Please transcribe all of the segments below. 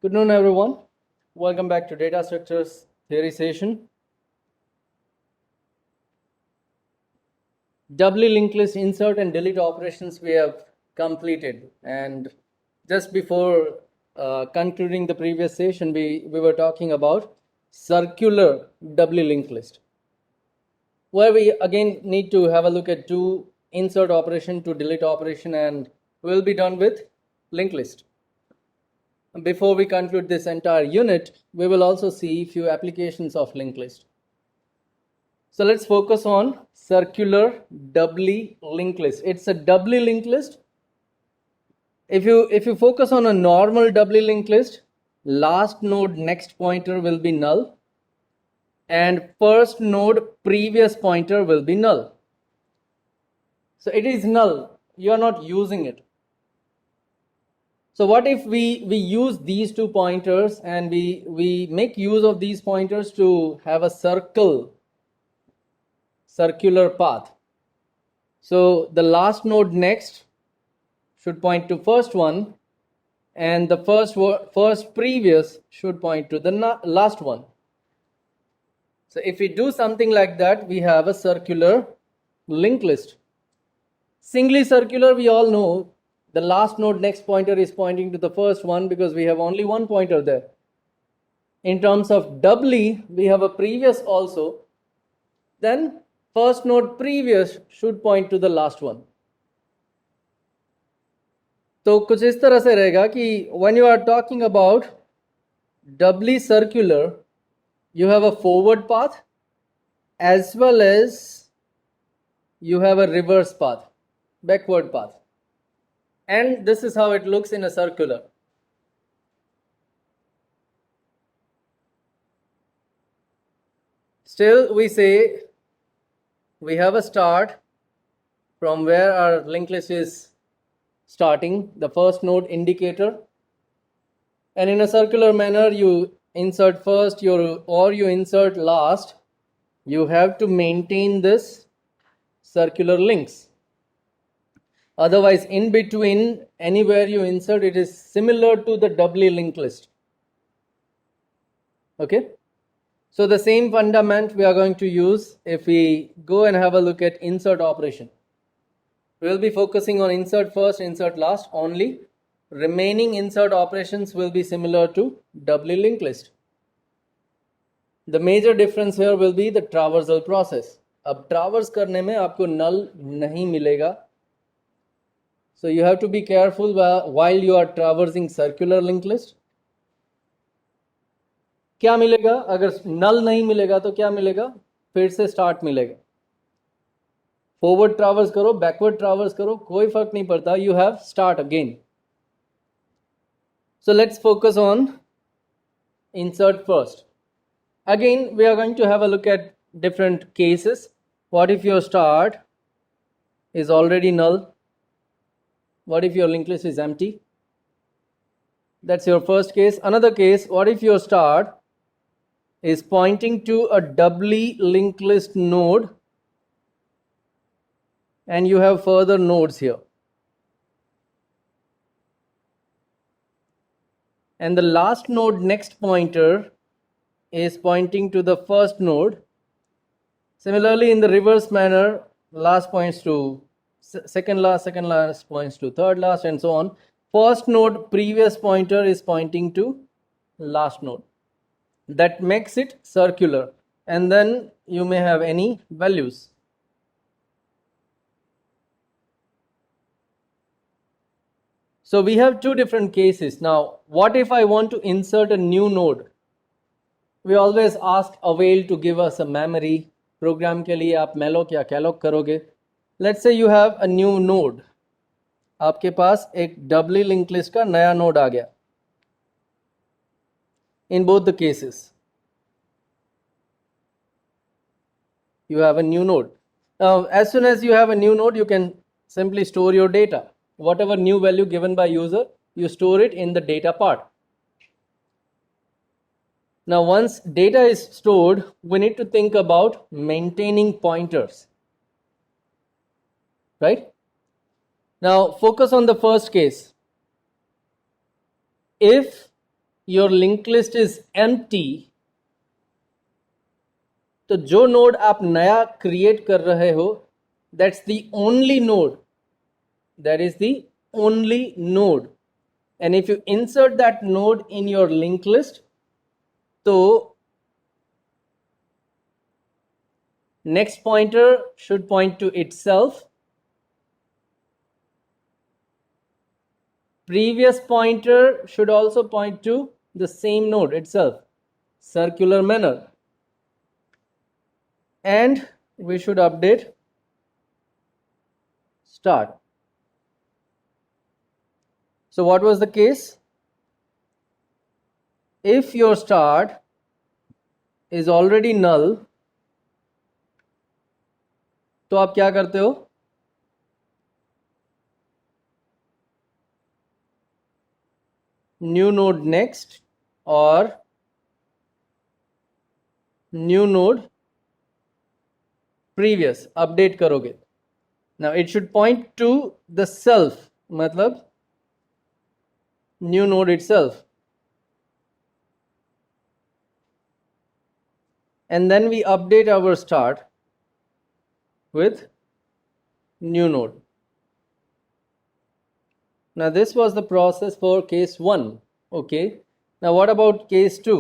Good noon, everyone. Welcome back to Data Structures Theory Session. Doubly linked list insert and delete operations we have completed. And just before concluding the previous session, we were talking about circular doubly linked list, where we again need to have a look at two insert operation to delete operation, and we'll be done with linked list. Before we conclude this entire unit, we will also see few applications of linked list. So let's focus on circular doubly linked list. It's a doubly linked list. If you focus on a normal doubly linked list, last node next pointer will be null and first node previous pointer will be null. So it is null. You are not using it. So what if we use these two pointers and we make use of these pointers to have a circular path? So the last node next should point to first one, and the first previous should point to the last one. So if we do something like that, we have a circular linked list. Singly circular, we all know the last node next pointer is pointing to the first one because we have only one pointer there. In terms of doubly, we have a previous also. Then first node previous should point to the last one. तो कुछ इस तरह से रहेगा कि when you are talking about doubly circular, you have a forward path as well as you have a reverse path, backward path. And this is how it looks in a circular. Still, we say we have a start from where our linked list is starting, the first node indicator. And in a circular manner, you insert first or you insert last. You have to maintain this circular links. Otherwise, in between, anywhere you insert, it is similar to the doubly linked list. Okay? So the same fundament we are going to use if we go and have a look at insert operation. We will be focusing on insert first, insert last only. Remaining insert operations will be similar to doubly linked list. The major difference here will be the traversal process. अब traverse करने में आपको null नहीं मिलेगा. So you have to be careful while you are traversing circular linked list. क्या मिलेगा? अगर null नहीं मिलेगा तो क्या मिलेगा? फिर से start मिलेगा. Forward traverse करो, backward traverse करो, कोई फर्क नहीं पड़ता. You have start again. So let's focus on insert first. Again, we are going to have a look at different cases. What if your start is already null? What if your linked list is empty? That's your first case. Another case, what if your start is pointing to a doubly linked list node and you have further nodes here. And the last node next pointer is pointing to the first node. Similarly, in the reverse manner, last points to second last points to third last, and so on. First node previous pointer is pointing to last node. That makes it circular, and then you may have any values. So we have two different cases. Now, what if I want to insert a new node? We always ask Avail to give us a memory. Program के लिए आप malloc या calloc करोगे. Let's say you have a new node. आपके पास एक doubly linked list का नया node आ गया. In both the cases, you have a new node. Now, as soon as you have a new node, you can simply store your data. Whatever new value given by user, you store it in the data part. Now, once data is stored, we need to think about maintaining pointers. Right? Now, focus on the first case. If your linked list is empty, तो जो node आप नया create कर रहे हो, that's the only node, that is the only node, and if you insert that node in your linked list, तो next pointer should point to itself, previous pointer should also point to the same node itself, circular manner, and we should update start. So what was the case? If your start is already null, तो आप क्या करते हो? New node next और new node previous update करोगे. Now it should point to the self, मतलब new node itself, and then we update our start with new node. Now this was the process for case 1. Okay, now what about case 2?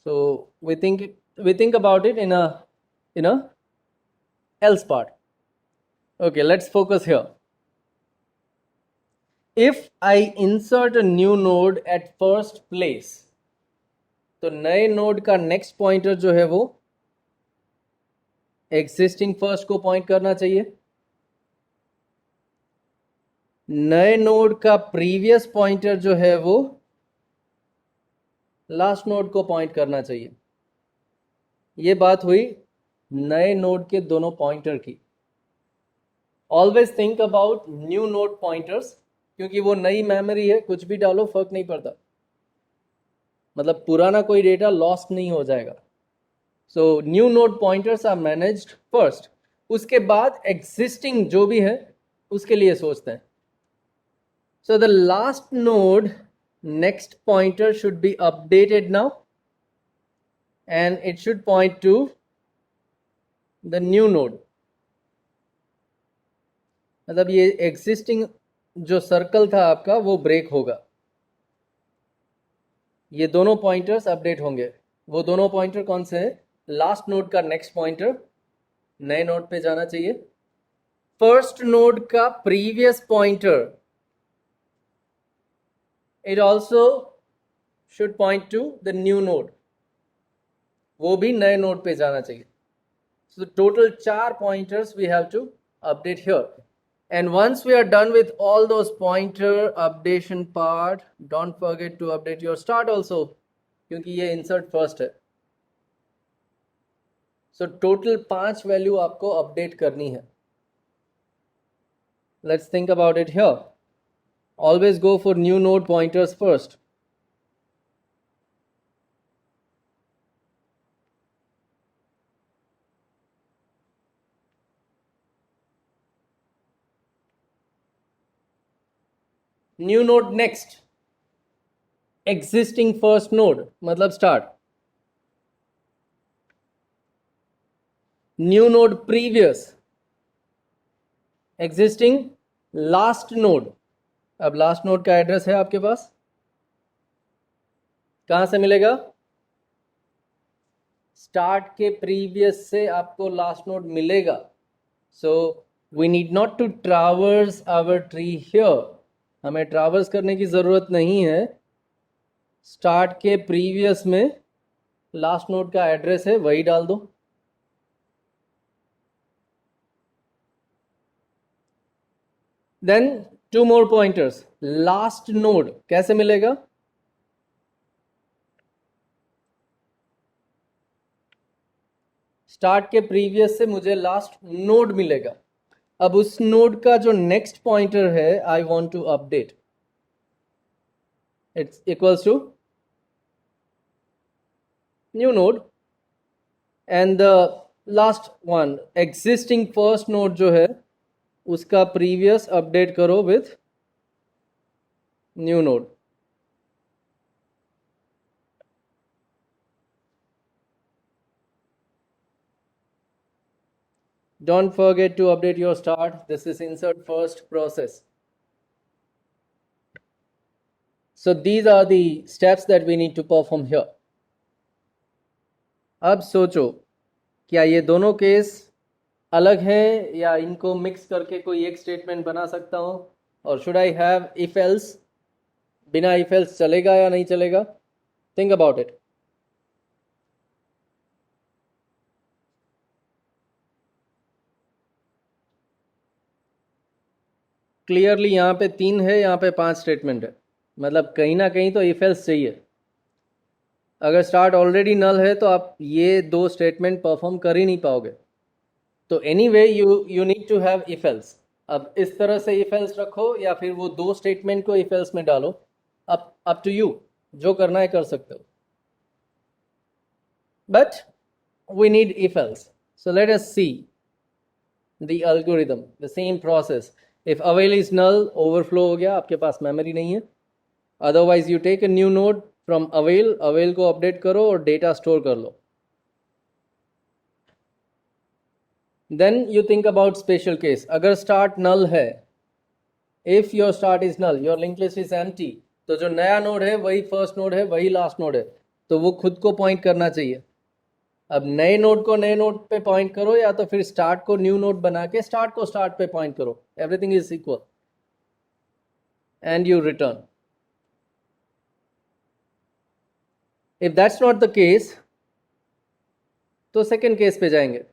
So we think about it in a else part. Okay, let's focus here. If I insert a new node at first place, तो नए node का next pointer जो है वो existing first को point करना चाहिए, नए नोड का प्रीवियस पॉइंटर जो है वो लास्ट नोड को पॉइंट करना चाहिए. ये बात हुई नए नोड के दोनों पॉइंटर की. Always think about new node pointers, क्योंकि वो नई मेमोरी है, कुछ भी डालो फर्क नहीं पड़ता, मतलब पुराना कोई डेटा लॉस्ट नहीं हो जाएगा. So new node pointers are managed first, उसके बाद एग्जिस्टिंग जो भी है उसके लिए सोचते हैं. So the last node next pointer should be updated now and it should point to the new node. मतलब ये एग्जिस्टिंग जो सर्कल था आपका वो ब्रेक होगा, ये दोनों पॉइंटर्स अपडेट होंगे. वो दोनों पॉइंटर कौन से हैं? लास्ट नोड का नेक्स्ट पॉइंटर नए नोड पे जाना चाहिए, फर्स्ट नोड का previous pointer it also should point to the new node, वो भी नए नोड पे जाना चाहिए. So total 4 pointers we have to update here. And once we are done with all those pointer updation part, don't forget to update your start also, क्योंकि ये insert first है. So total 5 value आपको update करनी है. Let's think about it here. Always go for new node pointers first. New node next, existing first node मतलब start. New node previous, existing last node. अब last node का address है आपके पास, कहां से मिलेगा? स्टार्ट के प्रीवियस से आपको लास्ट नोड मिलेगा. So we need not to traverse our tree here, हमें ट्रैवर्स करने की ज़रूरत नहीं है. स्टार्ट के प्रीवियस में लास्ट नोड का एड्रेस है, वही डाल दो. Then 2 more pointers. Last node कैसे मिलेगा? स्टार्ट के प्रीवियस से मुझे लास्ट नोड मिलेगा. अब उस नोड का जो नेक्स्ट पॉइंटर है I want to update, it's equals to new node and the last one existing first node जो है उसका प्रीवियस अपडेट करो with new node. Don't forget to update your start. This is insert first process. So these are the steps that we need to perform here. अब सोचो क्या ये दोनों case अलग हैं या इनको मिक्स करके कोई एक स्टेटमेंट बना सकता हूँ, और should I have if else? बिना इफ एल्स चलेगा या नहीं चलेगा? Think about it. क्लियरली यहाँ पे 3 है, यहाँ पे 5 स्टेटमेंट है, मतलब कहीं ना कहीं तो इफ एल्स चाहिए. अगर स्टार्ट ऑलरेडी नल है तो आप ये 2 स्टेटमेंट परफॉर्म कर ही नहीं पाओगे. तो anyway you need to have if else. अब इस तरह से इफ एल्स रखो या फिर वो 2 स्टेटमेंट को इफ एल्स में डालो, अप टू यू, जो करना है कर सकते हो. But we need if else. So let us see the algorithm, the same process. If avail is null, overflow हो गया, आपके पास मेमोरी नहीं है. Otherwise you take a new node from avail को अपडेट करो और डेटा स्टोर कर लो. Then you think about special case. अगर start null है, if your start is null, your linked list is empty, तो जो नया नोड है वही फर्स्ट नोड है, वही लास्ट नोड है, तो वो खुद को पॉइंट करना चाहिए. अब नए नोड को नए नोड पे पॉइंट करो या तो फिर स्टार्ट को न्यू नोड बना के स्टार्ट को स्टार्ट पे पॉइंट करो. Everything is equal and you return. If that's not the case तो सेकेंड केस पे जाएंगे.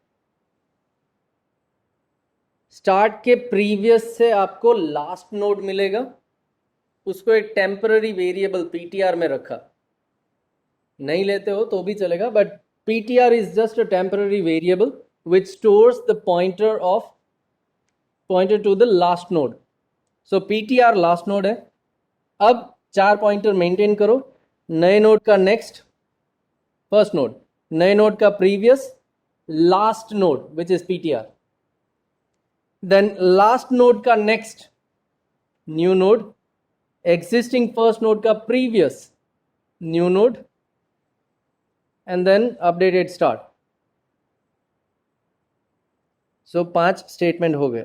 स्टार्ट के प्रीवियस से आपको लास्ट नोड मिलेगा, उसको एक टेम्पररी वेरिएबल पीटीआर में रखा. नहीं लेते हो तो भी चलेगा, but PTR is just a temporary variable which stores the pointer to the last node. So PTR last node है. अब 4 पॉइंटर मेंटेन करो. नए नोड का नेक्स्ट फर्स्ट नोड, नए नोड का previous last node which is PTR, then last node का next new node, existing first node का previous new node, and then updated start. So 5 statement हो गए.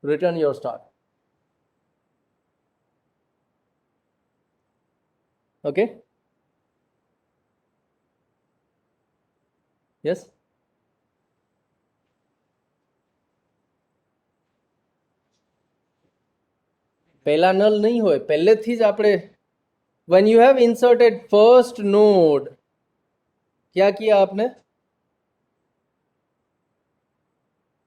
Return your start. Okay? Yes? पहला नल नहीं होए, પહેલેથી જ આપણે when you have inserted first node, क्या किया आपने?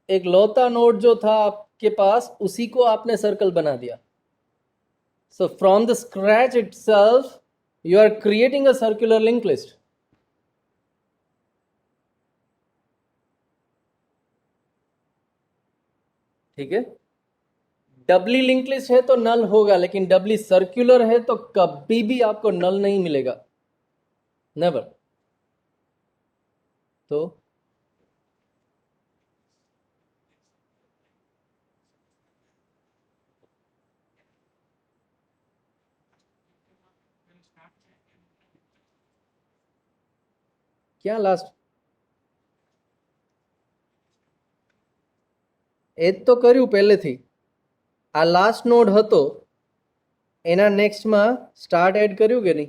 एक लौता नोड जो था आपके पास उसी को आपने सर्कल बना दिया. So from the scratch itself you are creating a circular link list. ठीक है. डबली लिंक लिस्ट है तो नल होगा, लेकिन डबली सर्कुलर है तो कभी भी आपको नल नहीं मिलेगा, नेवर. तो क्या लास्ट એજ તો કર્યું પહેલેથી. આ લાસ્ટ નોડ હતો એના નેક્સ્ટમાં સ્ટાર્ટ એડ કર્યું કે નહીં?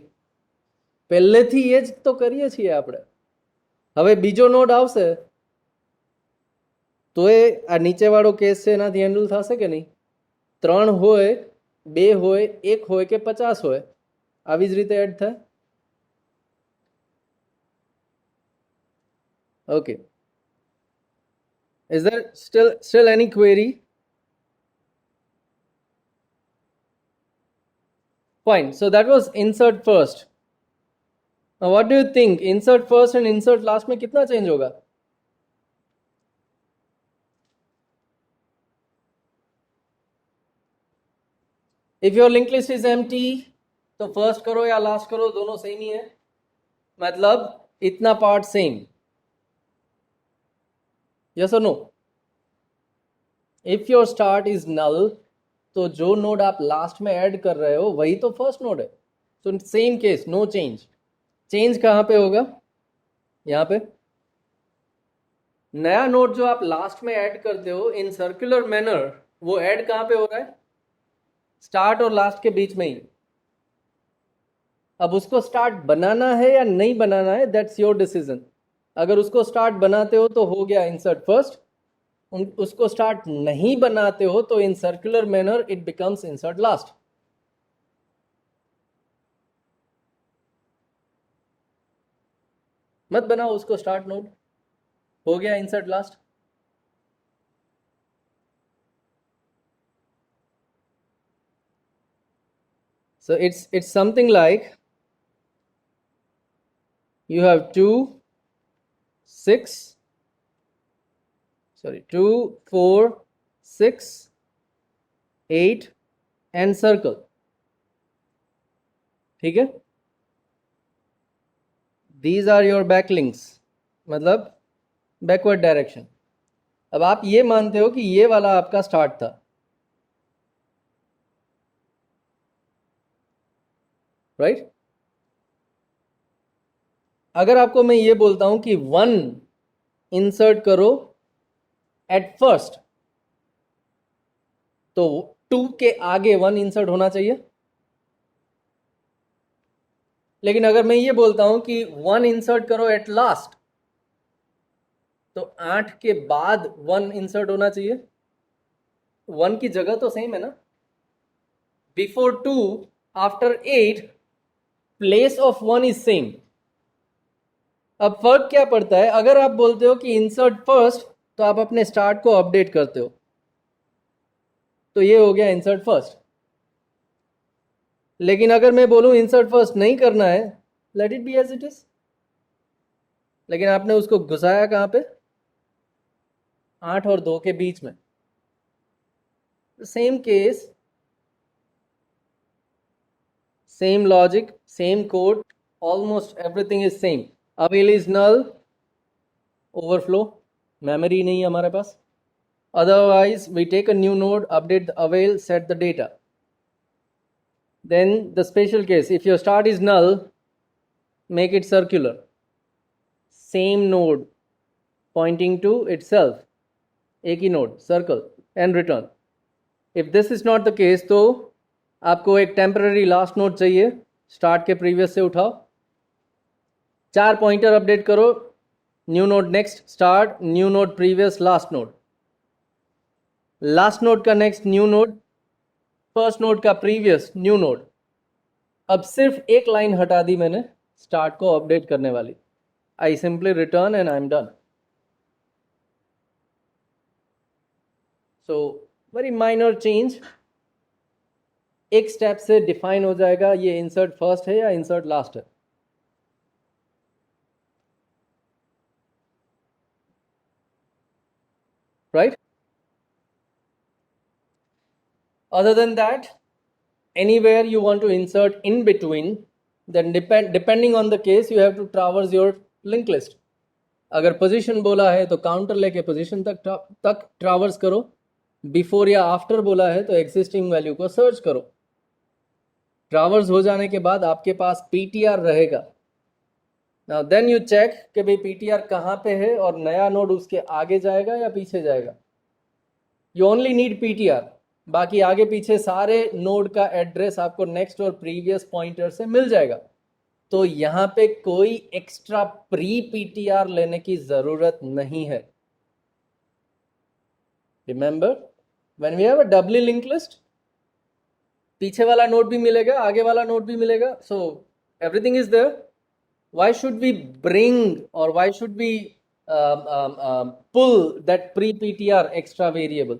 પહેલેથી એ જ તો કરીએ છીએ આપણે. હવે બીજો નોડ આવશે તો એ આ નીચેવાળો કેસ છે એનાથી હેન્ડલ થશે કે નહીં? 3 હોય, 2 હોય, 1 હોય કે 50 હોય, આવી જ રીતે એડ થાય. Okay. Is there still any query? Fine. So that was insert first. Now what do you think? Insert first and insert last में कितना change होगा? If your linked list is empty, तो first करो या last करो, दोनों same ही है. मतलब इतना part same. Yes or no? If your start is null, तो जो नोड आप लास्ट में ऐड कर रहे हो वही तो फर्स्ट नोड है. तो same case, no change. Change कहाँ पे होगा? यहाँ पे. नया नोड जो आप लास्ट में ऐड करते हो इन सर्कुलर मैनर, वो ऐड कहाँ पे हो रहा है? स्टार्ट और लास्ट के बीच में ही। अब उसको स्टार्ट बनाना है या नहीं बनाना है, दैट्स योर डिसीजन। अगर उसको स्टार्ट बनाते हो तो हो गया इंसर्ट फर्स्ट, उसको स्टार्ट नहीं बनाते हो तो in circular manner it becomes insert last. मत बनाओ उसको स्टार्ट नोड, हो गया insert last. So it's something like you have 2 4 6 8 and circle, ठीक है? These are your backlinks, मतलब बैकवर्ड डायरेक्शन। अब आप ये मानते हो कि ये वाला आपका स्टार्ट था, राइट? अगर आपको मैं ये बोलता हूं कि 1 इंसर्ट करो एट फर्स्ट, तो 2 के आगे 1 इंसर्ट होना चाहिए। लेकिन अगर मैं ये बोलता हूं कि 1 इंसर्ट करो एट लास्ट, तो 8 के बाद 1 इंसर्ट होना चाहिए। 1 की जगह तो सेम है ना, before 2 after 8 place of 1 is same. अब फर्क क्या पड़ता है? अगर आप बोलते हो कि इंसर्ट फर्स्ट, तो आप अपने स्टार्ट को अपडेट करते हो, तो ये हो गया इंसर्ट फर्स्ट। लेकिन अगर मैं बोलूं इंसर्ट फर्स्ट नहीं करना है, let it be as it is, लेकिन आपने उसको घुसाया कहां पे? 8 और 2 के बीच में। Same case, same logic, same code, almost everything is same. Avail is null, overflow, memory नहीं है हमारे पास। Otherwise, we take a new node, update the avail, set the data. Then the special case, if your start is null, make it circular. Same node pointing to itself. एक ही node, circle, and return. If this is not the case, तो आपको एक temporary last node चाहिए, start के previous से उठाओ, 4 pointer update करो, new node next, start, new node previous, last node. Last node का next new node, first node का प्रीवियस न्यू नोड। अब सिर्फ एक लाइन हटा दी मैंने स्टार्ट को अपडेट करने वाली। I simply return and I am done. So very minor change, एक स्टेप से डिफाइन हो जाएगा ये इंसर्ट फर्स्ट है या इंसर्ट लास्ट है। Right? Other than that, anywhere you want to insert in between, then depending on the case, you have to traverse your linked list. अगर position बोला है तो काउंटर लेके पोजीशन तक ट्रावर्स करो, बिफोर या आफ्टर बोला है तो एग्जिस्टिंग वैल्यू को सर्च करो। ट्रावर्स हो जाने के बाद आपके पास पीटीआर रहेगा। नाउ देन यू चेक कि भाई पीटीआर कहाँ पे है और नया नोड उसके आगे जाएगा या पीछे जाएगा। यू ओनली नीड पीटीआर, बाकी आगे पीछे सारे नोड का एड्रेस आपको नेक्स्ट और प्रीवियस पॉइंटर से मिल जाएगा। तो यहां पे कोई एक्स्ट्रा प्री पीटीआर लेने की जरूरत नहीं है। Remember, when we have a doubly link list, पीछे वाला नोड भी मिलेगा, आगे वाला नोड भी मिलेगा, so everything is there. Why should we bring और why should we pull that pre PTR extra variable?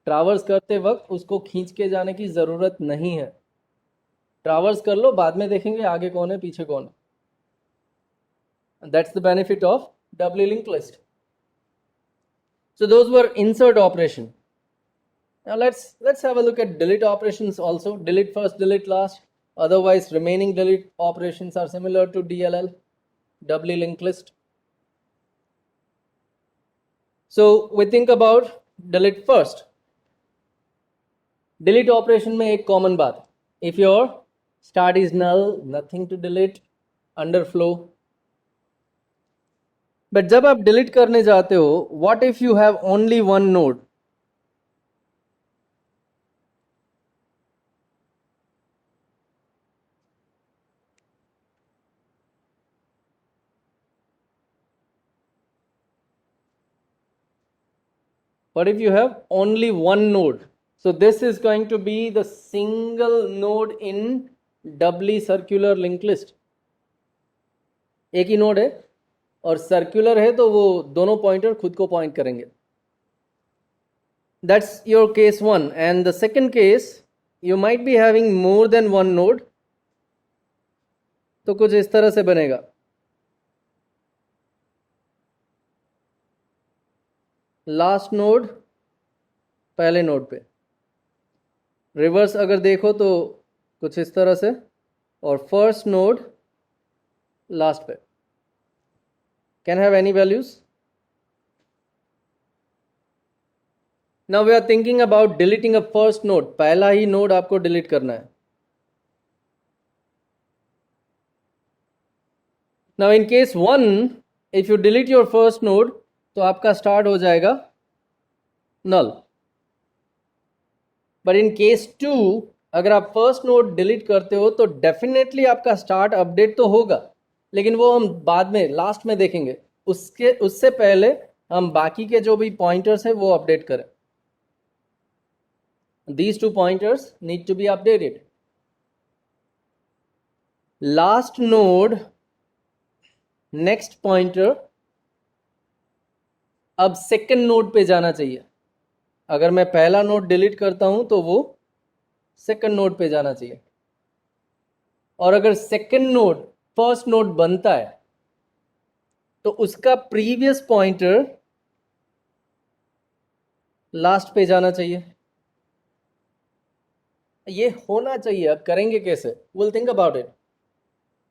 Traverse करते वक्त उसको खींच के जाने की जरूरत नहीं है। ट्रावर्स कर लो, बाद में देखेंगे आगे कौन है पीछे कौन है। That's the benefit of doubly link list. So those were insert operation. Now let's have a look at delete operations also. Delete first, delete last. Otherwise, remaining delete operations are similar to DLL, doubly linked list. So we think about delete first. Delete operation में एक common बात, if your start is null, nothing to delete, underflow. But जब आप delete करने जाते हो, what if you have only one node? What if you have only one node? So this is going to be the single node in doubly circular linked list. एक ही node है और circular है तो वो दोनों पॉइंटर खुद को point करेंगे. That's your case one. And the second case, you might be having more than one node. तो कुछ इस तरह से बनेगा. लास्ट नोड पहले नोड पे, रिवर्स अगर देखो तो कुछ इस तरह से, और फर्स्ट नोड लास्ट पे. Can have any values? Now we are thinking about deleting a first node. पहला ही नोड आपको डिलीट करना है. Now in case 1, if you delete your first node, तो आपका स्टार्ट हो जाएगा null. But in case 2, अगर आप फर्स्ट नोड डिलीट करते हो तो डेफिनेटली आपका स्टार्ट अपडेट तो होगा, लेकिन वो हम बाद में लास्ट में देखेंगे. उससे पहले हम बाकी के जो भी पॉइंटर्स है वो अपडेट करें. These two pointers need to be updated. Last node, next pointer, अब सेकंड नोड पे जाना चाहिए. अगर मैं पहला नोड डिलीट करता हूं तो वो सेकंड नोड पे जाना चाहिए. और अगर सेकंड नोड फर्स्ट नोड बनता है तो उसका प्रीवियस पॉइंटर लास्ट पे जाना चाहिए. ये होना चाहिए. अब करेंगे कैसे? We'll think about it.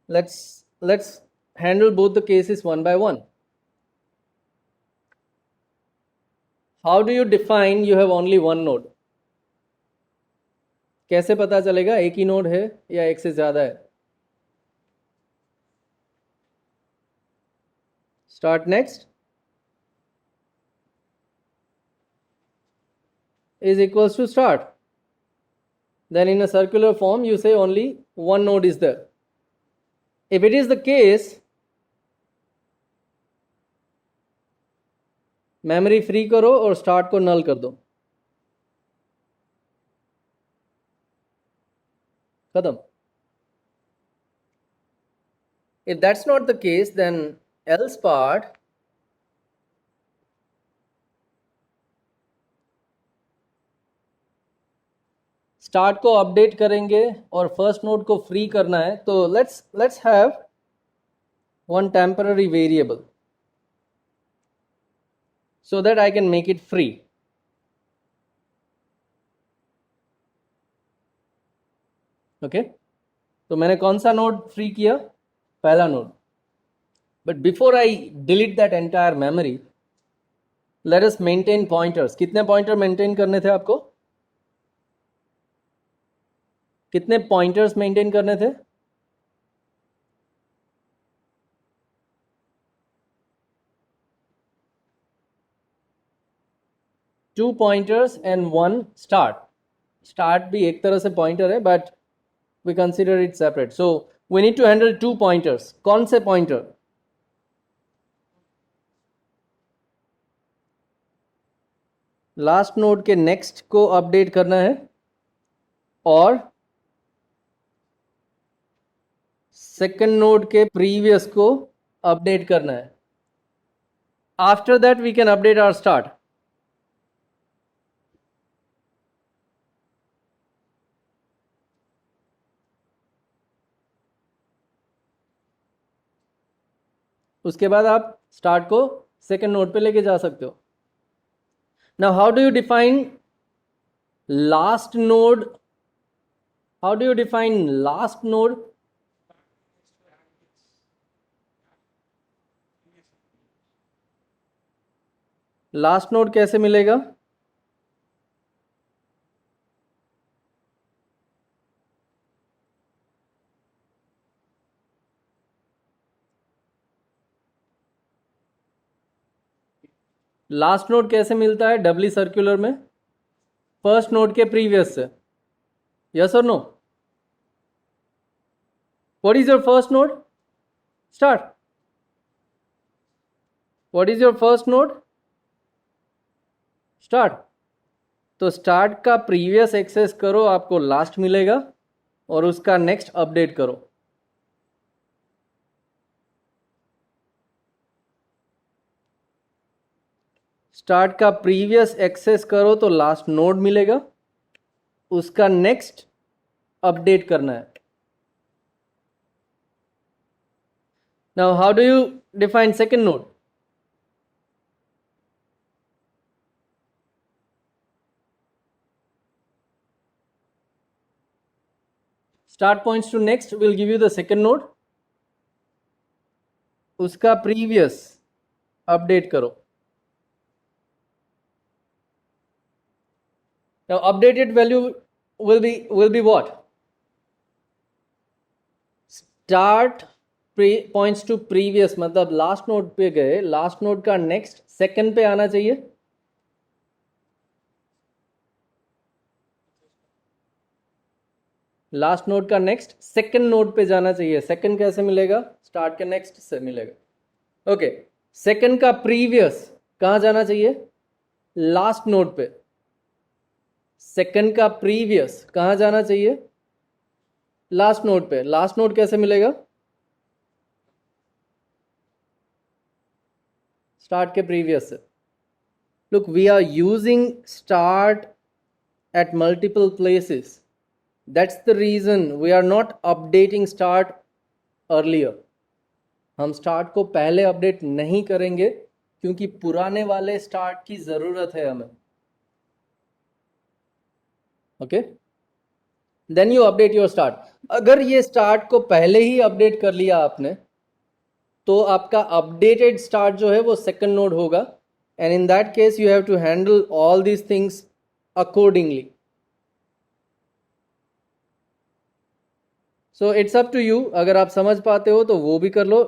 Let's handle both the cases one by one. How do you define you have only one node? कैसे पता चलेगा एक ही नोड है या एक से ज्यादा है? Start next is equals to start. Then in a circular form you say only one node is there. If it is the case, memory free करो और स्टार्ट को नल कर दो. खत्म. If that's not the case, then else part, start को update करेंगे और first node को फ्री करना है. तो let's have one temporary variable so that I can make it free. Okay, तो मैंने कौन सा नोड फ्री किया? पहला नोड. But before I delete that entire memory, let us maintain pointers. कितने पॉइंटर मेंटेन करने थे आपको? कितने पॉइंटर्स मेंटेन करने थे? Two pointers and one start. Start भी एक तरह से पॉइंटर है but we consider it separate. So we need to handle two pointers. कौन से पॉइंटर? लास्ट नोड के नेक्स्ट को अपडेट करना है और सेकंड नोड के प्रीवियस को अपडेट करना है. After that we can update our start. उसके बाद आप स्टार्ट को सेकंड नोड पे लेके जा सकते हो. Now how do you define last node? How do you define last node? Last node कैसे मिलेगा? लास्ट नोड कैसे मिलता है डबली सर्कुलर में? फर्स्ट नोड के प्रीवियस से. यस और no? What is your first node? Start. What is your first node? Start. तो स्टार्ट का प्रीवियस एक्सेस करो, आपको लास्ट मिलेगा, और उसका नेक्स्ट अपडेट करो. स्टार्ट का प्रीवियस एक्सेस करो तो लास्ट नोड मिलेगा, उसका नेक्स्ट अपडेट करना है. Now how do you define second node? Start points to next will give you the second node, उसका प्रीवियस अपडेट करो. Now updated value will be what? Start points to previous, मतलब last node पे गए, last node का next second पे आना चाहिए. Last node का नेक्स्ट सेकंड नोड पे जाना चाहिए. सेकंड कैसे मिलेगा? स्टार्ट के नेक्स्ट से मिलेगा. ओके, सेकंड का प्रीवियस कहां जाना चाहिए? लास्ट नोड पे. सेकंड का प्रीवियस कहां जाना चाहिए? लास्ट नोड पे. लास्ट नोड कैसे मिलेगा? स्टार्ट के प्रीवियस से. Look, we are using start at multiple places. That's the reason we are not updating start earlier. हम स्टार्ट को पहले अपडेट नहीं करेंगे क्योंकि पुराने वाले स्टार्ट की जरूरत है हमें. Okay, then you update your start. अगर ये स्टार्ट को पहले ही अपडेट कर लिया आपने तो आपका अपडेटेड स्टार्ट जो है वो सेकंड नोड होगा, and in that case you have to handle all these things accordingly. So it's up to you. अगर आप समझ पाते हो तो वो भी कर लो.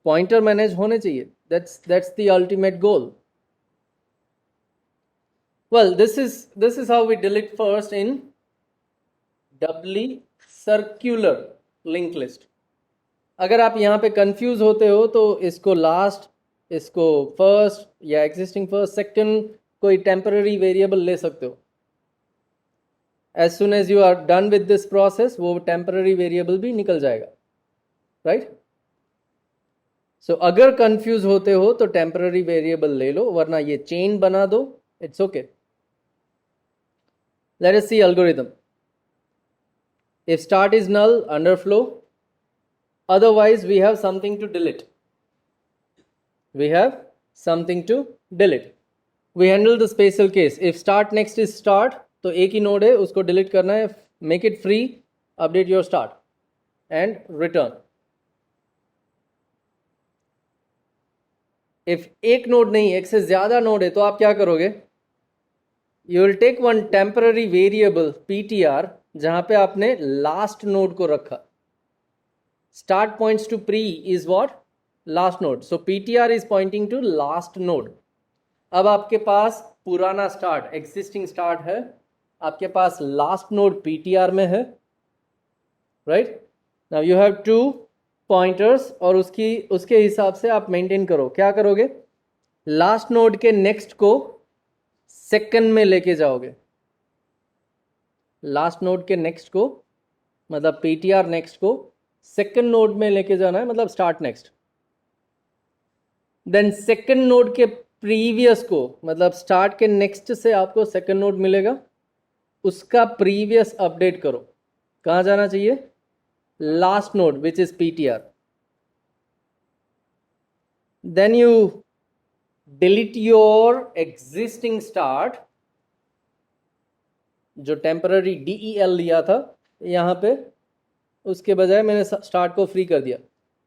पॉइंटर मैनेज होने चाहिए. That's the ultimate goal. Well, this is how we delete first in doubly circular link list. अगर आप यहाँ पे कंफ्यूज होते हो तो इसको लास्ट, इसको फर्स्ट या एग्जिस्टिंग फर्स्ट, सेकंड, कोई टेम्पररी वेरिएबल ले सकते हो. as soon as you are done with this process वो temporary variable भी निकल जाएगा. right? so अगर confuse होते हो तो temporary variable ले लो, वरना ये chain बना दो. it's okay. let us see algorithm. if start is null, underflow. otherwise we have something to delete. we have something to delete. we handle the special case. if start next is start, तो एक ही node है, उसको delete करना है. Make it free, update your start and return. If एक node नहीं, एक से ज्यादा नोड है, तो आप क्या करोगे? You will take one temporary variable ptr जहां पे आपने लास्ट नोड को रखा. Start points to pre is what? Last node. So ptr is pointing to last node. अब आपके पास पुराना स्टार्ट, एग्जिस्टिंग स्टार्ट है, आपके पास लास्ट नोड ptr में है. Right? Now you have two pointers और उसके हिसाब से आप मेंटेन करो. क्या करोगे? लास्ट नोड के नेक्स्ट को सेकंड में लेके जाओगे. लास्ट नोड के नेक्स्ट को, मतलब ptr नेक्स्ट को सेकंड नोड में लेके जाना है, मतलब start next. Then second node के प्रीवियस को, मतलब स्टार्ट के नेक्स्ट से आपको सेकंड नोड मिलेगा, उसका प्रीवियस अपडेट करो. कहां जाना चाहिए? Last node which is ptr. Then you delete your existing start, जो टेम्पररी del लिया था यहां पे, उसके बजाय मैंने स्टार्ट को फ्री कर दिया.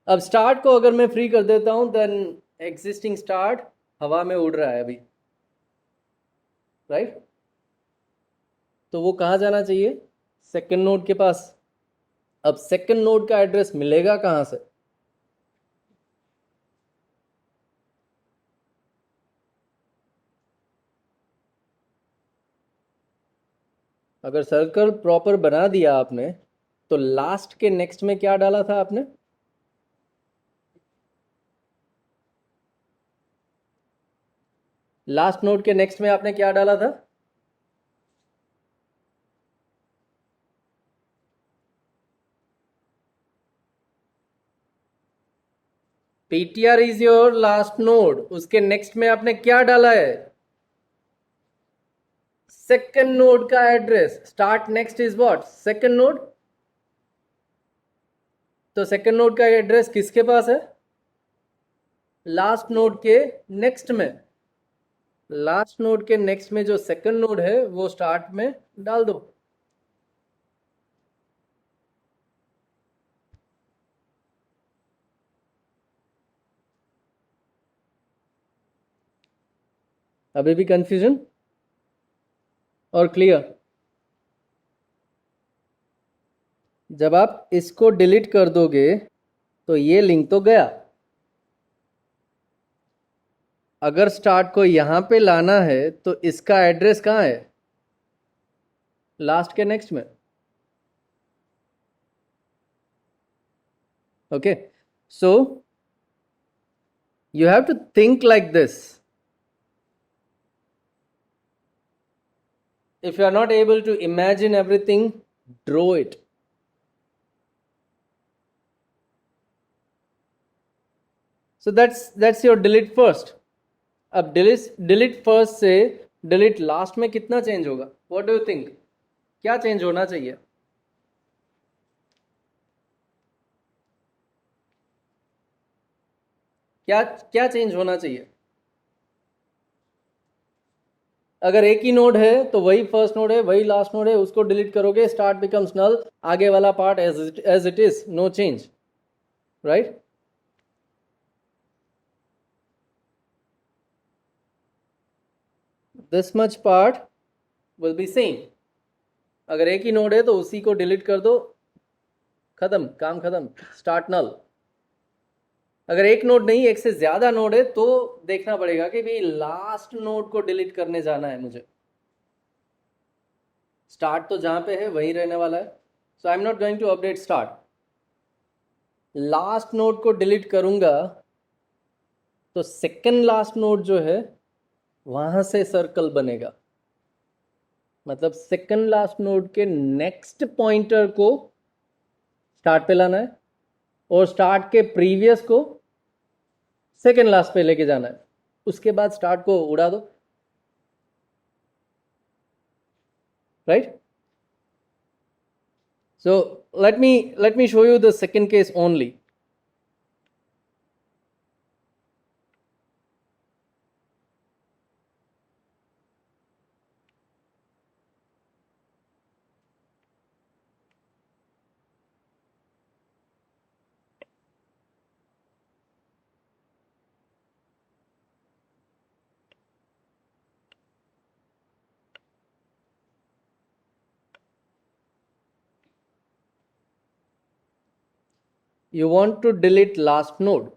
अब स्टार्ट को अगर मैं फ्री कर देता हूं, देन एग्जिस्टिंग स्टार्ट हवा में उड़ रहा है अभी. राइट? तो वो कहाँ जाना चाहिए? सेकंड नोड के पास. अब सेकंड नोड का एड्रेस मिलेगा कहाँ से? अगर सर्कल प्रॉपर बना दिया आपने तो लास्ट के नेक्स्ट में क्या डाला था आपने? लास्ट नोड के नेक्स्ट में आपने क्या डाला था? PTR is your last node, उसके नेक्स्ट में आपने क्या डाला है? सेकंड नोड का address. Start next is what? Second node. तो सेकंड नोड का एड्रेस किसके पास है? लास्ट नोड के नेक्स्ट में. लास्ट नोड के नेक्स्ट में जो सेकंड नोड है वो स्टार्ट में डाल दो. अभी भी कंफ्यूजन और क्लियर? जब आप इसको डिलीट कर दोगे तो ये लिंक तो गया. अगर स्टार्ट को यहां पे लाना है तो इसका एड्रेस कहां है? लास्ट के नेक्स्ट में. Okay, so you have to think like this. If you are not able to imagine everything, draw it. So that's your delete first. अब delete first से delete last में कितना चेंज होगा? What do you think? क्या change होना चाहिए? क्या क्या चेंज होना चाहिए? अगर एक ही नोड है तो वही फर्स्ट नोड है, वही लास्ट नोड है, उसको डिलीट करोगे, स्टार्ट बिकम्स नल, आगे वाला part as it is, no change, right? This much part will be same. अगर एक ही नोड है तो उसी को डिलीट कर दो, खत्म, काम खत्म, स्टार्ट नल. अगर एक नोड नहीं, एक से ज्यादा नोड है तो देखना पड़ेगा कि भाई लास्ट नोड को डिलीट करने जाना है मुझे. स्टार्ट तो जहां पे है वहीं रहने वाला है, so I am not going to update start. Last node को डिलीट करूंगा तो सेकंड लास्ट नोड जो है वहां से सर्कल बनेगा. मतलब सेकंड लास्ट नोड के नेक्स्ट पॉइंटर को स्टार्ट पे लाना है और स्टार्ट के प्रीवियस को सेकंड लास्ट पे लेके जाना है. उसके बाद स्टार्ट को उड़ा दो, right? So let me show you the second case only. You want to delete last node.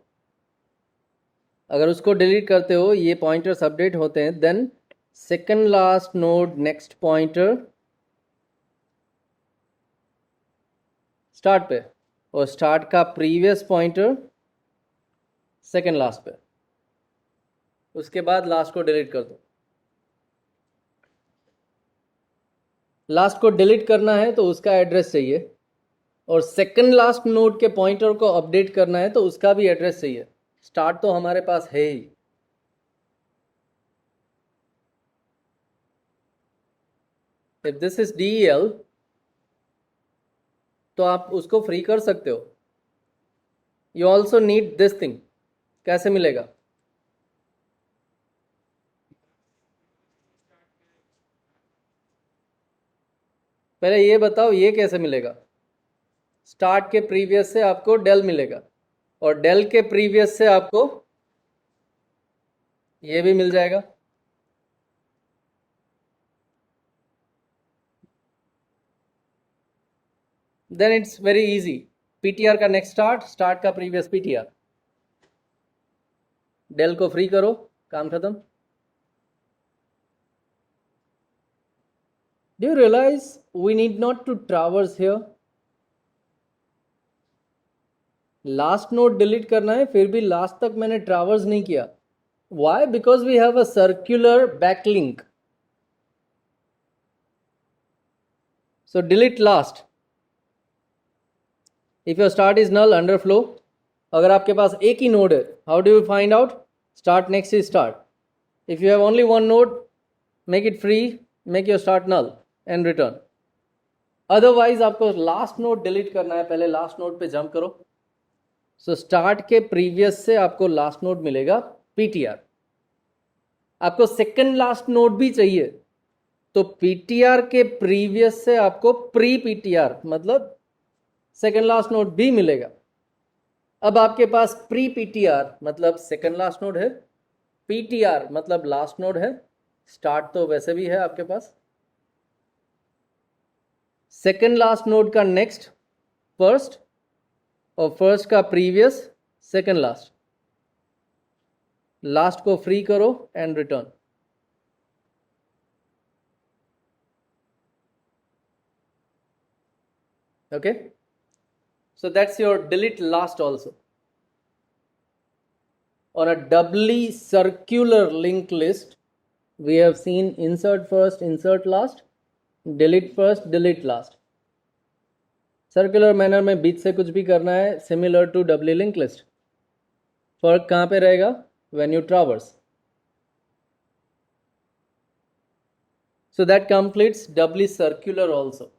अगर उसको डिलीट करते हो, ये पॉइंटर्स अपडेट होते हैं, then second last node next pointer start पे और स्टार्ट का प्रीवियस पॉइंटर सेकंड लास्ट पे. उसके बाद लास्ट को डिलीट कर दो. लास्ट को डिलीट करना है तो उसका एड्रेस चाहिए और सेकंड लास्ट नोड के पॉइंटर को अपडेट करना है तो उसका भी एड्रेस चाहिए. स्टार्ट तो हमारे पास है ही. इफ दिस इज DEL तो आप उसको फ्री कर सकते हो. You also need this thing. कैसे मिलेगा? पहले ये बताओ ये कैसे मिलेगा? स्टार्ट के प्रीवियस से आपको डेल मिलेगा और डेल के प्रीवियस से आपको ये भी मिल जाएगा. Then it's very easy. PTR का नेक्स्ट स्टार्ट, स्टार्ट का प्रीवियस पीटीआर, डेल को फ्री करो, काम खत्म. Do you realize we need not to traverse here? Last node delete करना है, फिर भी लास्ट तक मैंने ट्रैवर्स नहीं किया. Why? Because we have a circular backlink. So delete last. If your start is null, underflow. अगर आपके पास एक ही नोड है, how do you find out? Start next is start. If you have only one node, make it free, make your start null and return. Otherwise आपको last node delete करना है, पहले last node पे jump करो. So start के previous से आपको last node मिलेगा PTR. आपको सेकंड लास्ट नोड भी चाहिए तो PTR के प्रीवियस से आपको प्री PTR मतलब सेकंड लास्ट नोड भी मिलेगा. अब आपके पास प्री PTR मतलब सेकंड लास्ट नोड है, PTR मतलब लास्ट नोड है, स्टार्ट तो वैसे भी है आपके पास. सेकंड लास्ट नोड का नेक्स्ट फर्स्ट और फर्स्ट का प्रीवियस सेकंड लास्ट. लास्ट को फ्री करो and return. Okay, so that's your delete last also. On a doubly circular linked list, we have seen insert first, insert last, delete first, delete last. Circular manner में बीच से कुछ भी करना है, similar to Dabali link list. फर्क कहाँ पे रहेगा? When you traverse. So that completes doubly circular also.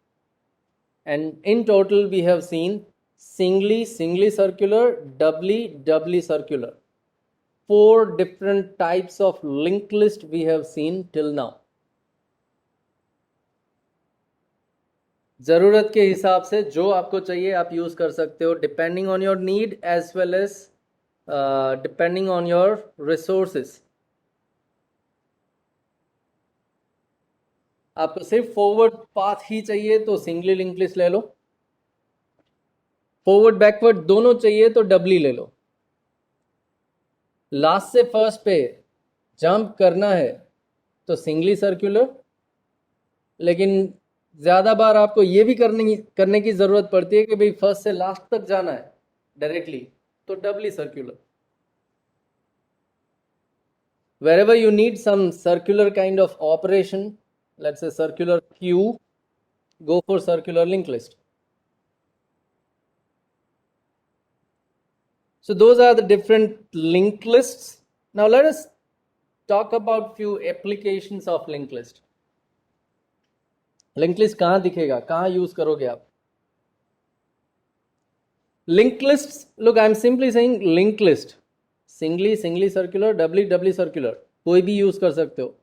And in total we have seen singly circular, doubly circular. 4 different types of linked list we have seen till now. ज़रूरत के हिसाब से जो आपको चाहिए आप यूज़ कर सकते हो, depending on your need as well as depending on your resources. आपको सिर्फ फॉरवर्ड पाथ ही चाहिए तो सिंगली लिंक लिस्ट ले लो. फॉरवर्ड बैकवर्ड दोनों चाहिए तो डबली ले लो. लास्ट से फर्स्ट पे जंप करना है तो सिंगली सर्कुलर. लेकिन ज़्यादा बार आपको ये भी करने की ज़रूरत पड़ती है कि भाई फर्स्ट से लास्ट तक जाना है डायरेक्टली, तो डबली circular. Wherever you need some circular kind of operation, let's say circular queue, go for circular linked list. So those are the different linked lists. Now let us talk about few applications of linked list. Link list कहाँ दिखेगा, कहाँ use करोगे आप? Link list, look I am simply saying link list, singly circular, doubly circular, कोई भी use कर सकते हो.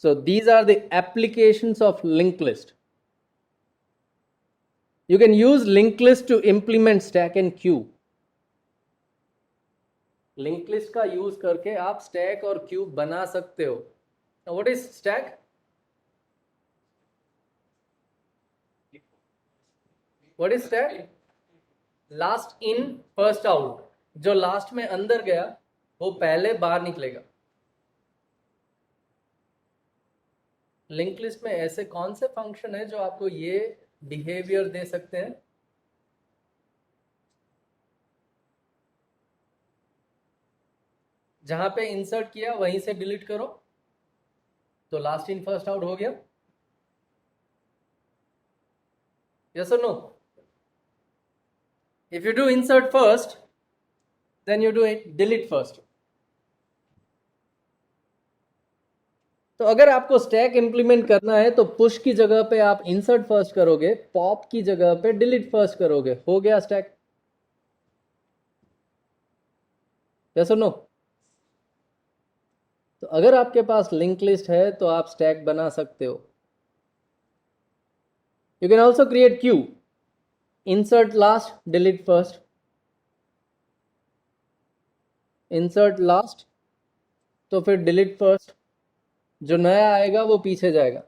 So these are the applications of link list. You can use link list to implement stack and queue. Link list का use करके आप stack और queue बना सकते हो. What is stack? What is stack? Last in first out. जो last में अंदर गया वो पहले बाहर निकलेगा. लिंक लिस्ट में ऐसे कौन से फंक्शन है जो आपको ये बिहेवियर दे सकते हैं? जहां पे इंसर्ट किया वहीं से डिलीट करो तो लास्ट इन फर्स्ट आउट हो गया. यस और no? If you do insert first, then you do it delete first. तो अगर आपको स्टैक इंप्लीमेंट करना है तो पुश की जगह पे आप इंसर्ट फर्स्ट करोगे, पॉप की जगह पे डिलीट फर्स्ट करोगे, हो गया स्टैक. यस और नो? तो अगर आपके पास लिंक लिस्ट है तो आप स्टैक बना सकते हो. You can also create Q. Insert last, delete first. Insert last, तो फिर delete first. जो नया आएगा वो पीछे जाएगा.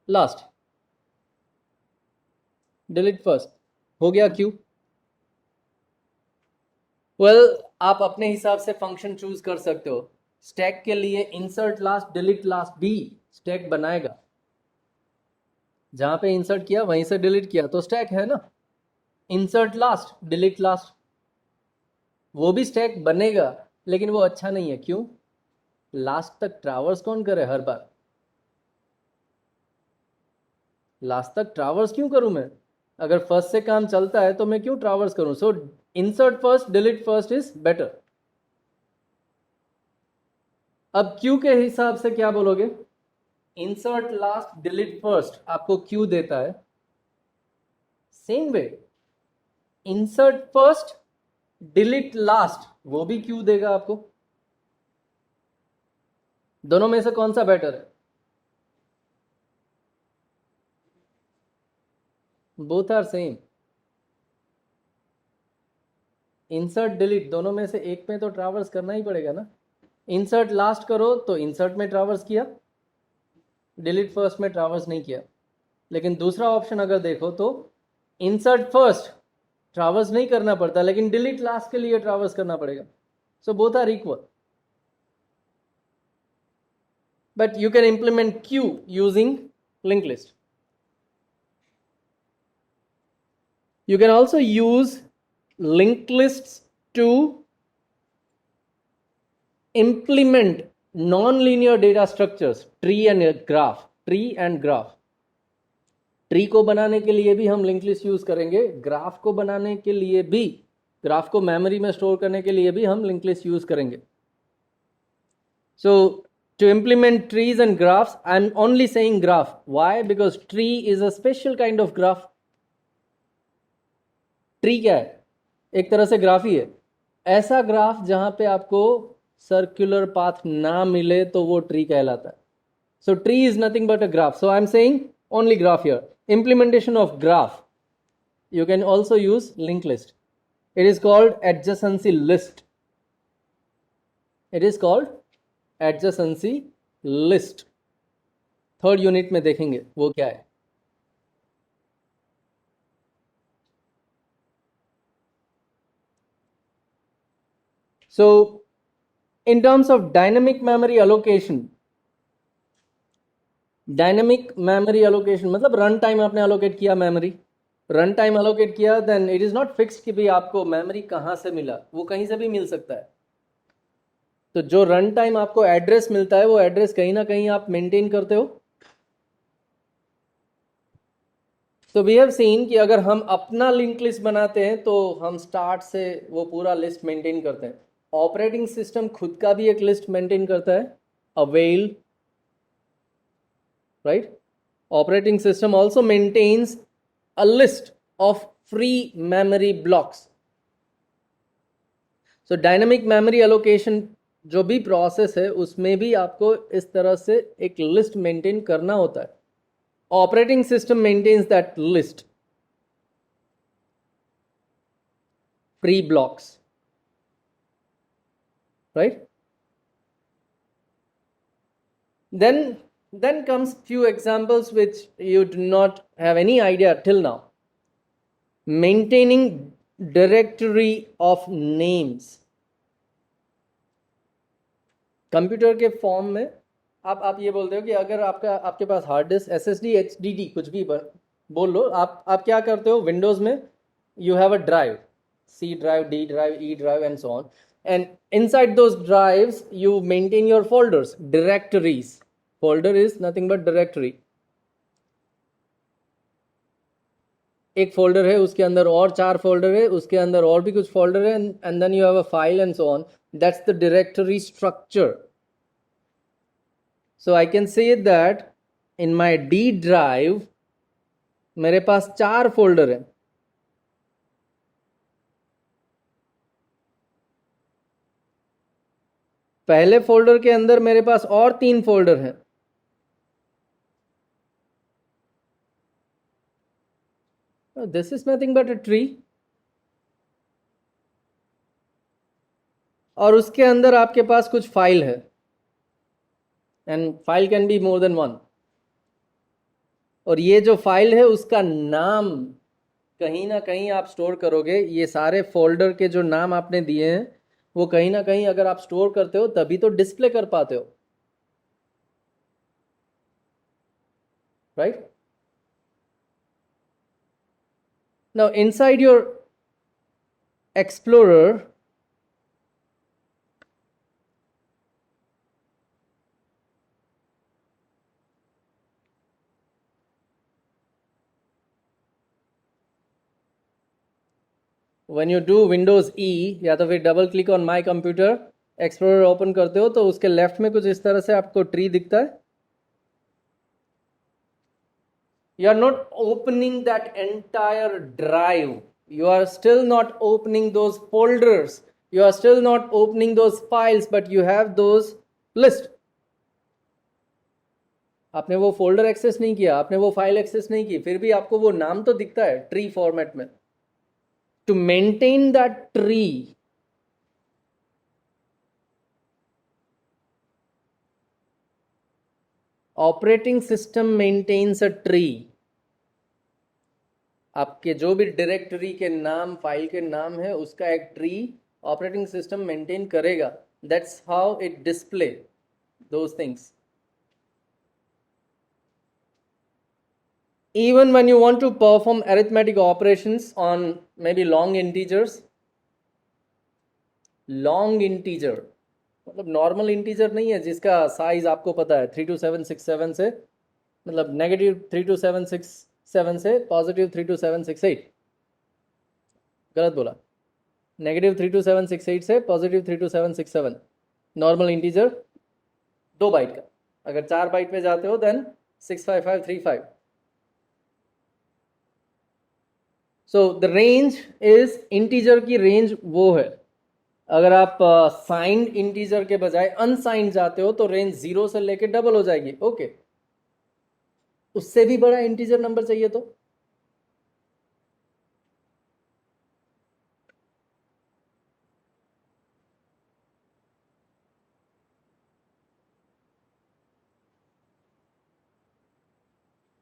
Last, delete first. हो गया क्यू. Well, आप अपने हिसाब से फंक्शन चूज कर सकते हो. स्टैक के लिए insert last, delete last भी स्टैक बनाएगा. जहां पे इंसर्ट किया वहीं से डिलीट किया तो स्टैक है ना। इंसर्ट लास्ट, डिलीट लास्ट, वो भी स्टैक बनेगा, लेकिन वो अच्छा नहीं है। क्यों? लास्ट तक ट्रैवर्स कौन करे हर बार? लास्ट तक ट्रैवर्स क्यों करूं मैं? अगर फर्स्ट से काम चलता है तो मैं क्यों ट्रैवर्स करूं? So insert first, delete first is better. अब क्यू के हिसाब से क्या बोलोगे? इंसर्ट लास्ट, डिलीट फर्स्ट आपको क्यू देता है। Same way insert first, delete last, वो भी क्यू देगा आपको। दोनों में से कौन सा बेटर है? Both are same. Insert delete दोनों में से एक में तो ट्रैवर्स करना ही पड़ेगा ना। इंसर्ट लास्ट करो तो इंसर्ट में ट्रैवर्स किया, डिलीट फर्स्ट में ट्रैवर्स नहीं किया। लेकिन दूसरा ऑप्शन अगर देखो तो इंसर्ट फर्स्ट ट्रैवर्स नहीं करना पड़ता, लेकिन डिलीट लास्ट के लिए ट्रैवर्स करना पड़ेगा। So both are equal, but you can implement queue using link list. You can also use linked lists to implement non-linear data structures, tree and graph. Tree को बनाने के लिए भी हम लिंक लिस्ट यूज करेंगे, graph को बनाने के लिए भी, ग्राफ को मेमोरी में स्टोर करने के लिए भी हम लिंक लिस्ट यूज करेंगे. So to implement trees and graphs, I'm only saying graph. Why? Because tree is a special kind of graph. Tree क्या है? एक तरह से ग्राफ ही है. ऐसा ग्राफ जहां पे आपको सर्कुलर पाथ ना मिले तो वो ट्री कहलाता है. सो tree is nothing but a graph. So I am saying only graph here. Implementation of graph, you can also use linked list. It is called adjacency list. It is called adjacency list. Third unit में देखेंगे वो क्या है. So in terms of dynamic memory allocation, dynamic memory allocation मतलब run time आपने allocate किया, memory run time allocate किया, then it is not fixed कि भाई आपको मेमोरी कहां से मिला, वो कहीं से भी मिल सकता है. तो जो रन टाइम आपको एड्रेस मिलता है वो एड्रेस कहीं ना कहीं आप मेंटेन करते हो. तो वी हैव सीन कि अगर हम अपना लिंक लिस्ट बनाते हैं तो हम स्टार्ट से वो पूरा लिस्ट मेंटेन करते हैं. ऑपरेटिंग सिस्टम खुद का भी एक लिस्ट मेंटेन करता है, avail, right? Operating system also maintains a list of free memory blocks. So dynamic memory allocation जो भी प्रोसेस है उसमें भी आपको इस तरह से एक लिस्ट मेंटेन करना होता है. Operating system maintains that list, free blocks, right? Then comes few examples which you do not have any idea till now. Maintaining directory of names. Computer के फॉर्म में आप ये बोलते हो कि अगर आपके पास हार्ड डिस्क, SSD, HDD कुछ भी बोल लो, आप क्या करते हो विंडोज में, you have a drive, C drive, D drive, E drive and so on, and inside those drives you maintain your folders, directories. Folder is nothing but directory. एक folder है, उसके अंदर और 4 फोल्डर है, उसके अंदर और भी कुछ फोल्डर है, and then you have a file and so on. That's the directory structure. So I can say that in my D drive मेरे पास 4 फोल्डर है. पहले फोल्डर के अंदर मेरे पास और 3 फोल्डर हैं. This is nothing but a tree. और उसके अंदर आपके पास कुछ फाइल है, and file can be more than one. और ये जो फाइल है उसका नाम कहीं ना कहीं आप स्टोर करोगे. ये सारे फोल्डर के जो नाम आपने दिए हैं वो कहीं ना कहीं अगर आप स्टोर करते हो तभी तो डिस्प्ले कर पाते हो, right? Now inside your Explorer, when you do Windows E या तो फिर double click on my computer, explorer open करते हो तो उसके लेफ्ट में कुछ इस तरह से आपको ट्री दिखता है. You are not opening that entire drive. You are still not opening those folders. You are still not opening those files, but you have those list. आपने वो फोल्डर एक्सेस नहीं किया, आपने वो फाइल एक्सेस नहीं की, फिर भी आपको वो नाम तो दिखता है ट्री फॉर्मेट में. To maintain that tree, operating system maintains a tree. आपके जो भी डायरेक्टरी के नाम, फाइल के नाम है, उसका एक ट्री ऑपरेटिंग सिस्टम मेंटेन करेगा. That's how it display those things. Even when you want to perform arithmetic operations on maybe long integers, long integer मतलब नॉर्मल इंटीजर नहीं है जिसका साइज आपको पता है 32767 से, मतलब -32767 से +32768. गलत बोला, -32768 से +32767. नॉर्मल इंटीजर 2 बाइट का. अगर 4 बाइट पे जाते हो then 65535. So the range is, integer की रेंज वो है. अगर आप साइंड इंटीजर के बजाय अनसाइंड जाते हो तो रेंज 0 से लेके डबल हो जाएगी. ओके, उससे भी बड़ा इंटीजर नंबर चाहिए तो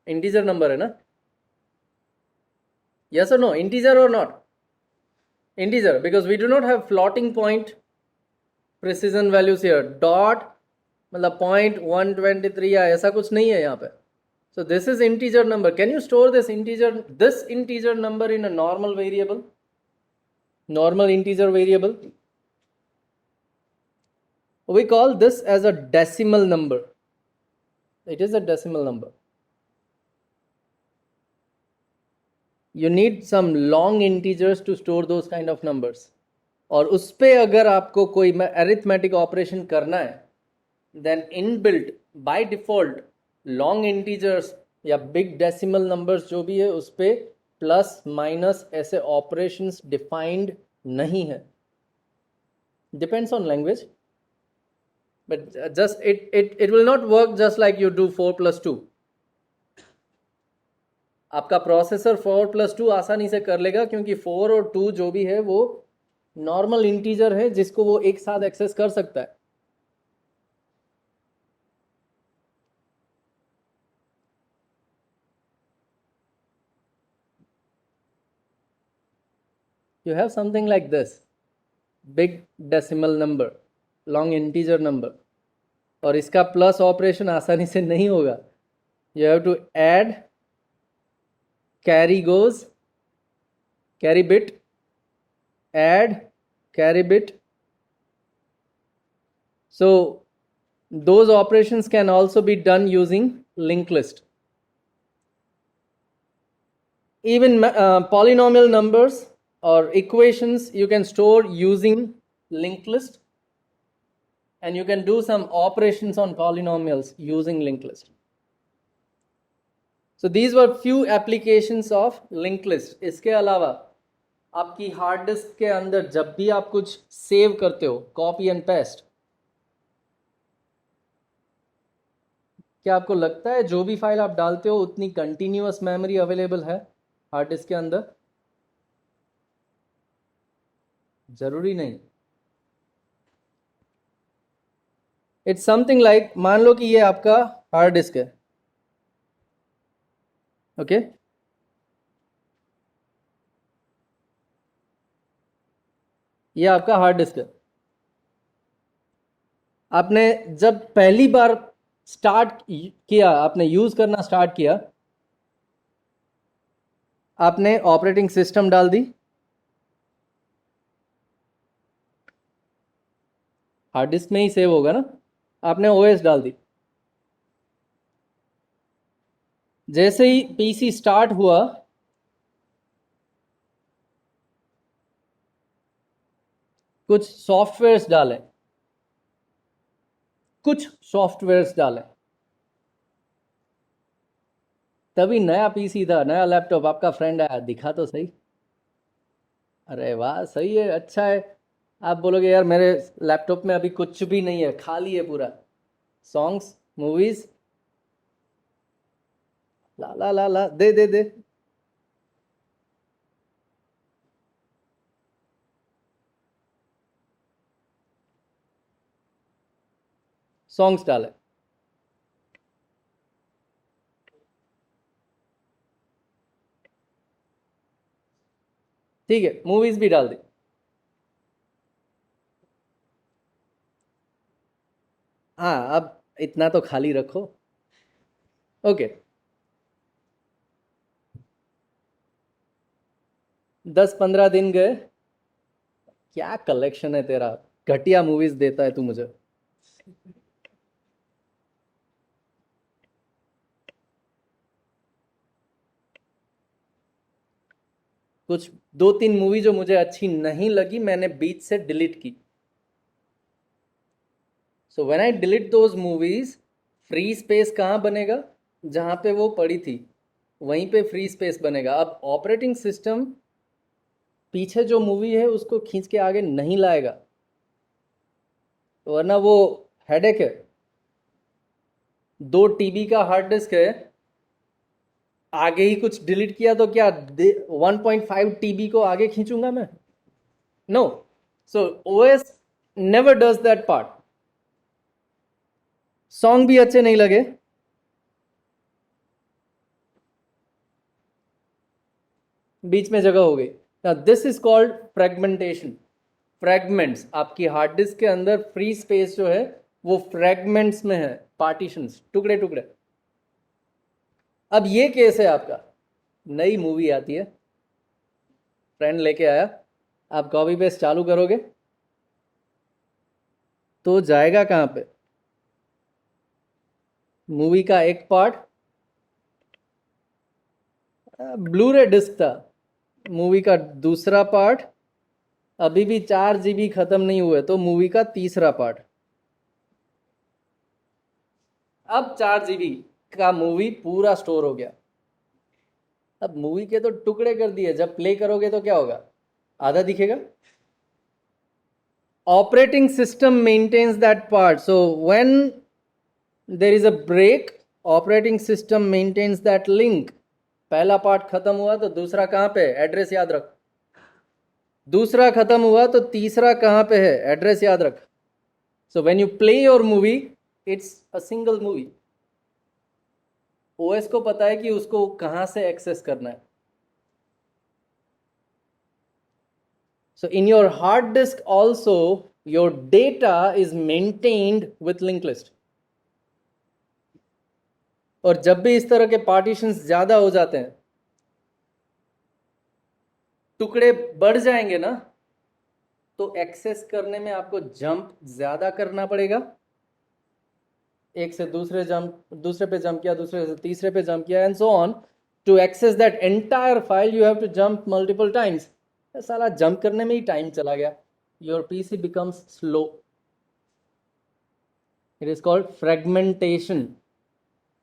इंटीजर नंबर है ना. Yes or no? Integer or not? Integer, because we do not have floating point precision values here. Dot मतलब 0.123 या ऐसा कुछ नहीं है यहाँ पे. So this is integer number. Can you store this integer number in a normal variable? Normal integer variable. We call this as a decimal number. It is a decimal number. You need some long integers to store those kind of numbers. और उस पे अगर आपको कोई arithmetic operation करना है, then inbuilt by default long integers या big decimal numbers जो भी है उस पे प्लस माइनस ऐसे operations defined नहीं है. Depends on language, but just it will not work just like you do 4 + 2. आपका प्रोसेसर 4 + 2 आसानी से कर लेगा क्योंकि 4 और 2 जो भी है वो नॉर्मल इंटीजर है जिसको वो एक साथ एक्सेस कर सकता है. You have something like this, big decimal number, long integer number, और इसका प्लस ऑपरेशन आसानी से नहीं होगा. You have to add carry goes, carry bit, add carry bit. So those operations can also be done using linked list. Even polynomial numbers or equations you can store using linked list, and you can do some operations on polynomials using linked list. So these were few applications of linked list. इसके अलावा आपकी hard disk के अंदर जब भी आप कुछ save करते हो, कॉपी एंड पेस्ट, क्या आपको लगता है जो भी फाइल आप डालते हो उतनी कंटिन्यूअस मेमोरी अवेलेबल है हार्ड डिस्क के अंदर? जरूरी नहीं. इट्स समथिंग लाइक, मान लो कि ये आपका हार्ड डिस्क है. ओके, ये आपका हार्ड डिस्क है. आपने जब पहली बार स्टार्ट किया, आपने यूज करना स्टार्ट किया, आपने ऑपरेटिंग सिस्टम डाल दी, हार्ड डिस्क में ही सेव होगा ना, आपने ओएस डाल दी। जैसे ही पीसी स्टार्ट हुआ, कुछ सॉफ्टवेयर्स डालें, कुछ सॉफ्टवेयर्स डालें, तभी नया पीसी था, नया लैपटॉप, आपका फ्रेंड आया, दिखा तो सही, अरे वाह सही है, अच्छा है। आप बोलोगे यार मेरे लैपटॉप में अभी कुछ भी नहीं है, खाली है पूरा, सॉन्ग्स, मूवीज, ला ला ला ला, दे दे दे, सॉन्ग्स डाले, ठीक है, मूवीज भी डाल दी। हाँ, अब इतना तो खाली रखो। ओके, 10-15 दिन गए, क्या कलेक्शन है तेरा, घटिया मूवीज देता है तू मुझे। कुछ 2-3 मूवी जो मुझे अच्छी नहीं लगी, मैंने बीच से डिलीट की। So when I delete those movies, free space कहाँ बनेगा, जहाँ पे वो पड़ी थी वहीं पे फ्री स्पेस बनेगा। अब ऑपरेटिंग सिस्टम पीछे जो मूवी है उसको खींच के आगे नहीं लाएगा, वरना वो हेडेक है। 2 TB का हार्ड डिस्क है, आगे ही कुछ डिलीट किया तो क्या 1.5 TB को आगे खींचूंगा मैं? No. So OS never does that part. Song भी अच्छे नहीं लगे, बीच में जगह हो गई। This is called fragmentation. Fragments, आपकी हार्ड डिस्क के अंदर फ्री स्पेस जो है वो फ्रेगमेंट्स में है, पार्टीशंस, टुकड़े टुकड़े। अब ये केस है आपका, नई मूवी आती है, फ्रेंड लेके आया, आप कॉपी पेस्ट चालू करोगे तो जाएगा कहाँ पे, मूवी का एक पार्ट, ब्लूरे डिस्क था, मूवी का दूसरा पार्ट, अभी भी 4 GB खत्म नहीं हुए तो मूवी का तीसरा पार्ट। अब 4 GB का मूवी पूरा स्टोर हो गया। अब मूवी के तो टुकड़े कर दिए, जब प्ले करोगे तो क्या होगा, आधा दिखेगा। Operating system maintains that part, so when there is a break, operating system maintains that link. पहला पार्ट खत्म हुआ तो दूसरा कहाँ पे है, एड्रेस याद रख। दूसरा खत्म हुआ तो तीसरा कहाँ पे है, एड्रेस याद रख। So when you play your movie, it's a single movie. OS को पता है कि उसको कहाँ से एक्सेस करना है। So in your hard disk also, your data is maintained with linked list. और जब भी इस तरह के पार्टीशंस ज्यादा हो जाते हैं, टुकड़े बढ़ जाएंगे ना, तो एक्सेस करने में आपको जंप ज्यादा करना पड़ेगा। एक से दूसरे जंप, दूसरे पे जंप किया, दूसरे से तीसरे पे जंप किया, and so on. To access that entire file you have to jump multiple times. साला जंप करने में ही टाइम चला गया, your PC becomes slow. It is called fragmentation.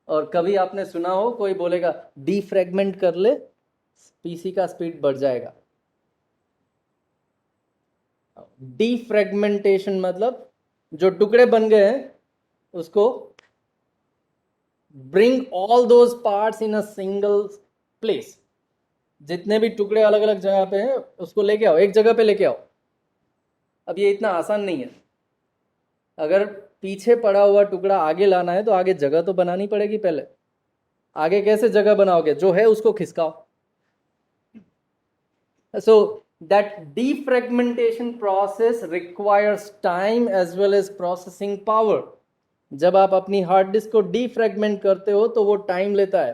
और कभी आपने सुना हो कोई बोलेगा डीफ्रेगमेंट कर ले, पीसी का स्पीड बढ़ जाएगा। डीफ्रेगमेंटेशन मतलब जो टुकड़े बन गए हैं उसको bring all those parts in a single place. जितने भी टुकड़े अलग अलग जगह पे हैं उसको लेके आओ, एक जगह पे लेके आओ। अब ये इतना आसान नहीं है। अगर पीछे पड़ा हुआ टुकड़ा आगे लाना है तो आगे जगह तो बनानी पड़ेगी पहले। आगे कैसे जगह बनाओगे, जो है उसको खिसकाओ। So that defragmentation process requires time as well as processing power. जब आप अपनी हार्ड डिस्क को डिफ्रेगमेंट करते हो तो वो टाइम लेता है।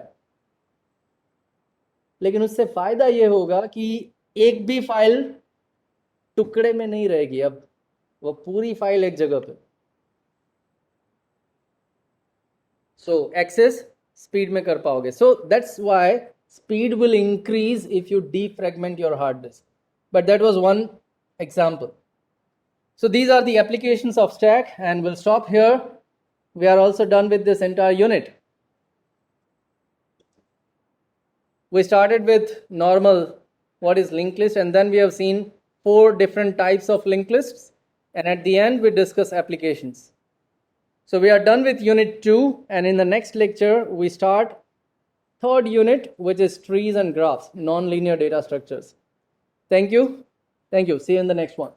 लेकिन उससे फायदा ये होगा कि एक भी फाइल टुकड़े में नहीं रहेगी, अब वो पूरी फाइल एक जगह पे। सो एक्सेस स्पीड में कर पाओगे। So that's why speed will increase if you defragment your hard disk. But that was one example. So these are the applications of stack, and we'll stop here. We are also done with this entire unit. We started with normal, what is linked list, and then we have seen 4 different types of linked lists, and at the end we discuss applications. So we are done with unit 2, and in the next lecture we start third unit, which is trees and graphs, non-linear data structures. Thank you. See you in the next one.